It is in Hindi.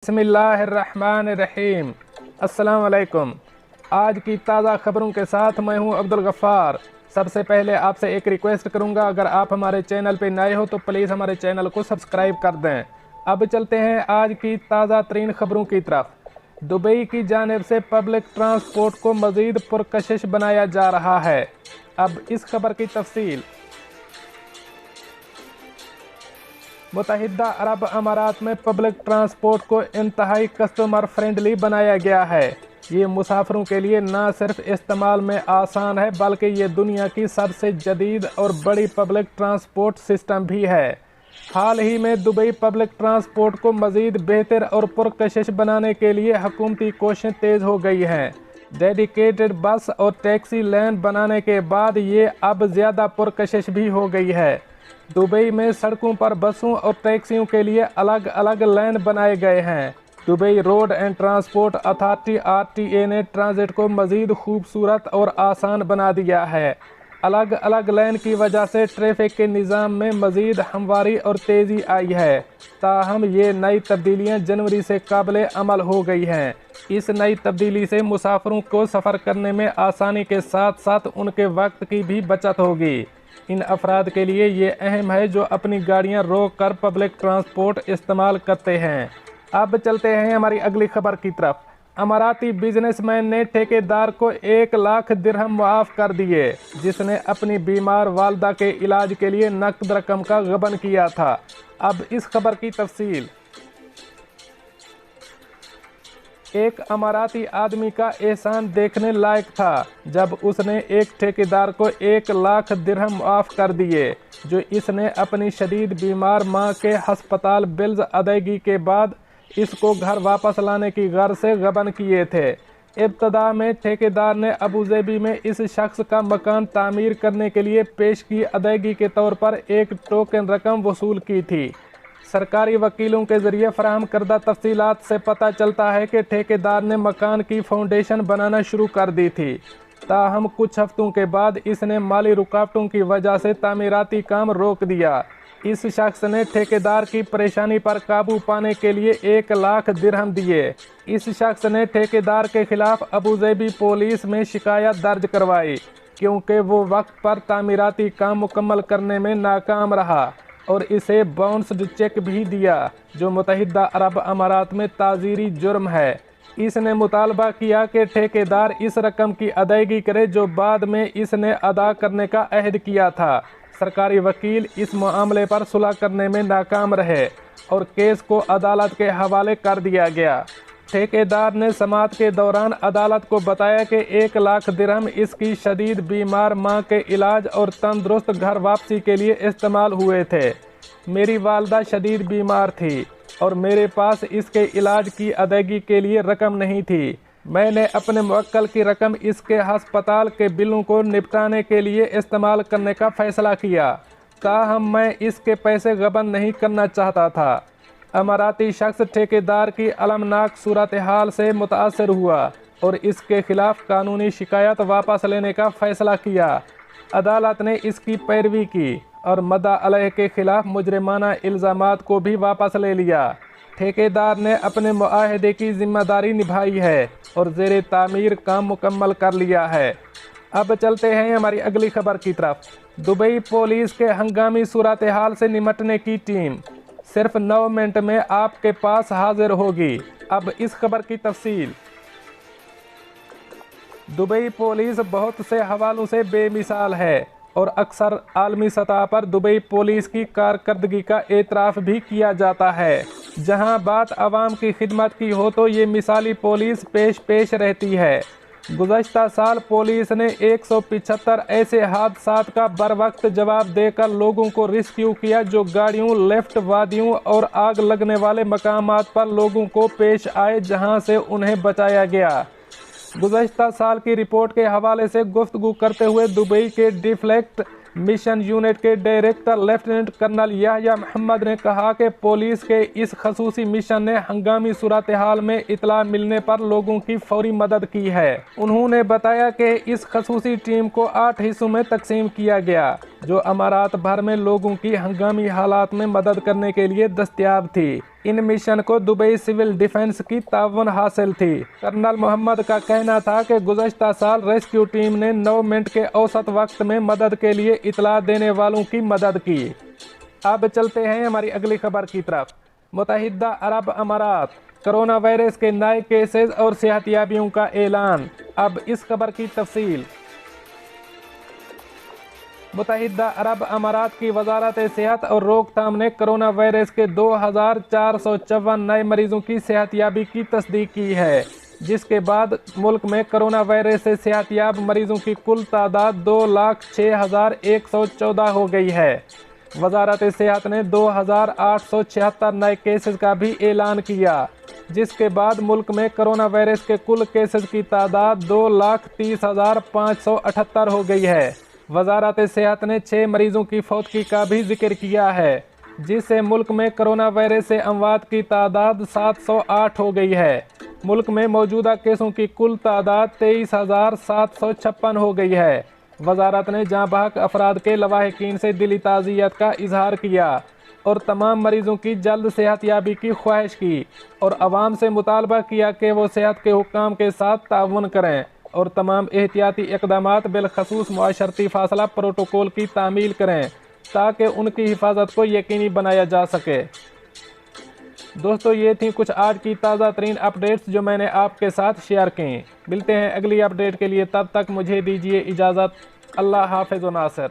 बिस्मिल्लाहिर्रहमानिर्रहीम। अस्सलाम वालेकुम। आज की ताज़ा खबरों के साथ मैं हूं अब्दुल गफ़ार। सबसे पहले आपसे एक रिक्वेस्ट करूंगा, अगर आप हमारे चैनल पे नए हो तो प्लीज़ हमारे चैनल को सब्सक्राइब कर दें। अब चलते हैं आज की ताज़ा तरीन खबरों की तरफ। दुबई की जानिब से पब्लिक ट्रांसपोर्ट को मज़ीद पुरकशिश बनाया जा रहा है। अब इस खबर की तफसील। मुत्तहिदा अरब अमारात में पब्लिक ट्रांसपोर्ट को इंतहाई कस्टमर फ्रेंडली बनाया गया है। ये मुसाफिरों के लिए न सिर्फ इस्तेमाल में आसान है, बल्कि ये दुनिया की सबसे जदीद और बड़ी पब्लिक ट्रांसपोर्ट सिस्टम भी है। हाल ही में दुबई पब्लिक ट्रांसपोर्ट को मज़ीद बेहतर और पुरकशिश बनाने के लिए हुकूमती कोशिशें तेज़ हो गई हैं। डेडिकेटेड बस और टैक्सी लेन बनाने के बाद ये अब ज़्यादा पुरकशिश भी हो गई है। दुबई में सड़कों पर बसों और टैक्सियों के लिए अलग अलग लेन बनाए गए हैं। Dubai road and transport authority (RTA) ने ट्रांजिट को मज़ीद खूबसूरत और आसान बना दिया है। अलग अलग लेन की वजह से ट्रैफिक के निज़ाम में मज़ीद हमवारी और तेज़ी आई है। ताहम ये नई तब्दीलियाँ जनवरी से काबिल अमल हो गई हैं। इस नई तब्दीली से मुसाफिरों को सफ़र करने में आसानी के साथ साथ उनके वक्त की भी बचत होगी। इन अफराद के लिए ये अहम है जो अपनी गाड़ियां रोक कर पब्लिक ट्रांसपोर्ट इस्तेमाल करते हैं। अब चलते हैं हमारी अगली खबर की तरफ। अमाराती बिजनेसमैन ने ठेकेदार को 1 लाख दिरहम मुआफ़ कर दिए, जिसने अपनी बीमार वालदा के इलाज के लिए नकद रकम का गबन किया था। अब इस खबर की तफसील। एक अमाराती आदमी का एहसान देखने लायक था जब उसने एक ठेकेदार को 1 लाख दिरहम मुआफ़ कर दिए, जो इसने अपनी शदीद बीमार मां के हस्पताल बिल्स अदायगी के बाद इसको घर वापस लाने की गर्ज से गबन किए थे। इब्तदा में ठेकेदार ने अबूज़ेबी में इस शख्स का मकान तामीर करने के लिए पेश की अदायगी के तौर पर एक टोकन रकम वसूल की थी। सरकारी वकीलों के ज़रिए फराहम करदा तफसीलात से पता चलता है कि ठेकेदार ने मकान की फाउंडेशन बनाना शुरू कर दी थी। ताहम कुछ हफ्तों के बाद इसने माली रुकावटों की वजह से तामीराती काम रोक दिया। इस शख्स ने ठेकेदार की परेशानी पर काबू पाने के लिए 1 लाख दिरहम दिए। इस शख्स ने ठेकेदार के खिलाफ अबूज़ेबी पुलिस में शिकायत दर्ज करवाई, क्योंकि वो वक्त पर तामीराती काम मुकम्मल करने में नाकाम रहा और इसे बाउंस्ड चेक भी दिया, जो मुत्तहिदा अरब अमारात में ताज़ीरी जुर्म है। इसने मुतालबा किया कि ठेकेदार इस रकम की अदायगी करे जो बाद में इसने अदा करने का अहद किया था। सरकारी वकील इस मामले पर सुलह करने में नाकाम रहे और केस को अदालत के हवाले कर दिया गया। ठेकेदार ने समाअत के दौरान अदालत को बताया कि 1 लाख दिरहम इसकी शदीद बीमार मां के इलाज और तंदुरुस्त घर वापसी के लिए इस्तेमाल हुए थे। मेरी वालदा शदीद बीमार थी और मेरे पास इसके इलाज की अदायगी के लिए रकम नहीं थी। मैंने अपने मुवक्किल की रकम इसके हस्पताल के बिलों को निपटाने के लिए इस्तेमाल करने का फ़ैसला किया। ताहम मैं इसके पैसे गबन नहीं करना चाहता था। अमाराती शख्स ठेकेदार की अलमनाक सूरत हाल से मुतासर हुआ और इसके खिलाफ कानूनी शिकायत वापस लेने का फ़ैसला किया। अदालत ने इसकी पैरवी की और मद्दा अलैह के खिलाफ मुजरिमाना इल्ज़ामात को भी वापस ले लिया। ठेकेदार ने अपने मुआहदे की जिम्मेदारी निभाई है और ज़ेरे तामीर काम मुकम्मल कर लिया है। अब चलते हैं हमारी अगली खबर की तरफ। दुबई पुलिस के हंगामी सूरत हाल से निपटने की टीम सिर्फ 9 मिनट में आपके पास हाजिर होगी। अब इस खबर की तफसील। दुबई पुलिस बहुत से हवालों से बेमिसाल है और अक्सर आलमी सतह पर दुबई पुलिस की कारकर्दगी का एतराफ़ भी किया जाता है। जहां बात आवाम की खिदमत की हो तो ये मिसाली पुलिस पेश रहती है। गुज़श्ता साल पुलिस ने 175 ऐसे हादसात का बर वक्त जवाब देकर लोगों को रिस्क्यू किया जो गाड़ियों, लिफ्ट, वादियों और आग लगने वाले मकामात पर लोगों को पेश आए, जहां से उन्हें बचाया गया। गुज़श्ता साल की रिपोर्ट के हवाले से गुफ्तगू करते हुए दुबई के डिफ्लेक्ट मिशन यूनिट के director lieutenant colonel Yahya Mohammed ने कहा कि पुलिस के इस खसूसी मिशन ने हंगामी सूरत हाल में इतला मिलने पर लोगों की फौरी मदद की है। उन्होंने बताया कि इस खसूसी टीम को 8 हिस्सों में तकसीम किया गया, जो अमारात भर में लोगों की हंगामी हालात में मदद करने के लिए दस्तयाब थी। इन मिशन को दुबई सिविल डिफेंस की ताउन हासिल थी। कर्नल मोहम्मद का कहना था कि गुज़श्ता साल रेस्क्यू टीम ने 9 मिनट के औसत वक्त में मदद के लिए इतला देने वालों की मदद की। अब चलते हैं हमारी अगली खबर की तरफ। मुत्तहिदा अरब अमारात, कोरोना वायरस के नए केसेस और सेहतियाबियों का ऐलान। अब इस खबर की तफसील। मुत्तहिदा अरब अमारात की वजारत सेहत और रोकथाम ने कोरोना वायरस के 2454 नए मरीजों की सेहतियाबी की तस्दीक की है, जिसके बाद मुल्क में कोरोना वायरस से सेहतियाब मरीजों की कुल तादाद 2,06,114 हो गई है। वजारत सेहत ने 2,876 नए केसेस का भी ऐलान किया, जिसके बाद मुल्क में कोरोना वायरस के कुल केसेस की तादाद 2,30,578 हो गई है। वजारत सेहत ने 6 मरीजों की फौतगी का भी जिक्र किया है, जिससे मुल्क में कोरोना वायरस से अमवात की तादाद 708 हो गई है। मुल्क में मौजूदा केसों की कुल तादाद 23,756 हो गई है। वजारत ने जाँ बहक अफराद के लवाहिकीन से दिली ताज़ियत का इजहार किया और तमाम मरीजों की जल्द सेहतयाबी की ख्वाहिश की और आवाम से मुतालबा किया कि वो सेहत के हुक्काम के साथ ताउन करें और तमाम एहतियाती इक़दामात बिलखसूस मुआशरती फासला प्रोटोकॉल की तामील करें ताकि उनकी हिफाजत को यकीनी बनाया जा सके। दोस्तों, ये थी कुछ आज की ताज़ा तरीन अपडेट्स जो मैंने आपके साथ शेयर की। मिलते हैं अगली अपडेट के लिए, तब तक मुझे दीजिए इजाज़त। अल्लाह हाफ़िज़ व नासिर।